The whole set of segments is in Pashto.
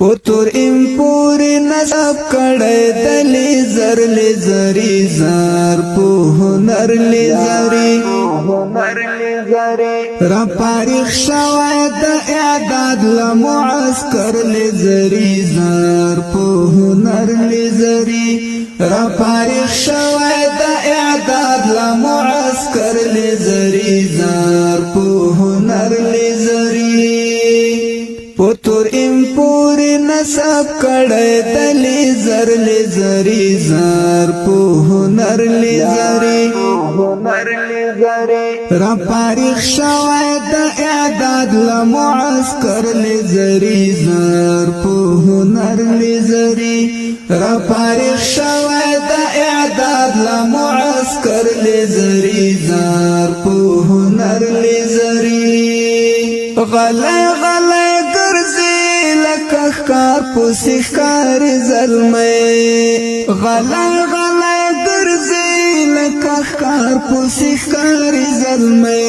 پتور امپوری نصب کڑے دلی زر لیزری زار پو ہنر لیزری را پاریخ شوید اعداد لمعسکر لیزری زار پو ہنر لیزری را پاریخ شوید اعداد لمعسکر لیزری زار پو ہنر لیزری پتور امپوری نصب کڑے دلی زر لیزری زار پو ہنر لیزری را پاریخ شوید اعداد لمعسکر لیزری زار پو ہنر لیزری را پاریخ شوید اعداد لمعسکر لیزری زار پو ہنر لیزری غلے غلے کار پوسی کار ظلمے غلا غلا درزی لکا کار پوسی کار ظلمے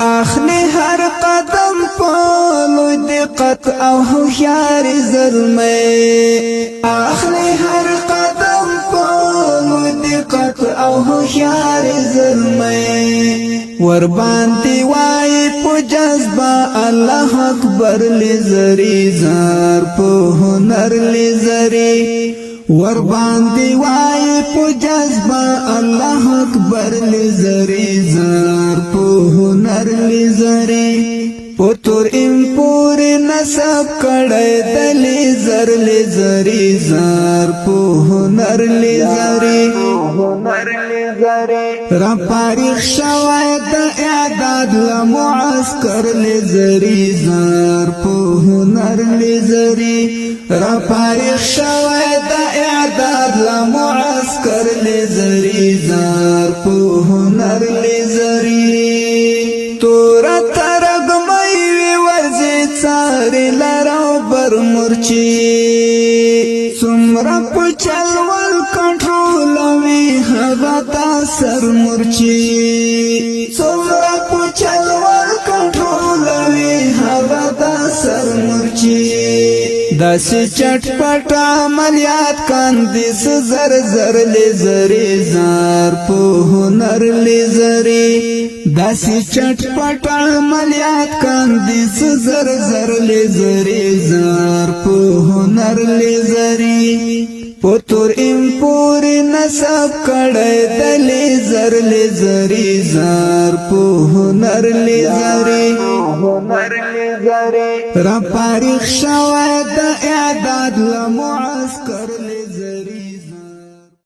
اخلی ہر قدم پولو دقت او ہوشیار ظلمے اخلی ہر قدم پولو دقت او ہوشیار ظلمے وربانتی وائی پو جذبہ اللہ اکبر لیزری زار پو ہنر لیزری وربانتی وائی پو جذبہ اللہ اکبر لیزری زار پو ہنر لیزری پتور امپوری نصب کڑے دلی زر لیزری زار پو ہنر لیزری را پاریخ شوید اعداد لمعسکر لیزری زار پو ہنر لیزری را پاریخ شوید اعداد لمعسکر لیزری زار پو ہنر لیزری تورا ترگ میوی ورزی چاری لراو بر مرچی سمرا پچل ول کنٹرولوی حغتا سر مرچی سمرا پچل ول کنٹرولوی حغتا سر مرچی داسی چٹ پٹ عملیات کاندیس زر زر لیزری زار پو ہنر لیزری داسی چٹ پٹ عملیات کاندیس زر زر لیزری زار پو ہنر لیزری پتور امپوری نصب کڑے دلی زر لیزری زار پو ہنر لیزری را پاریخ شوید اعداد لمعسکر لیزری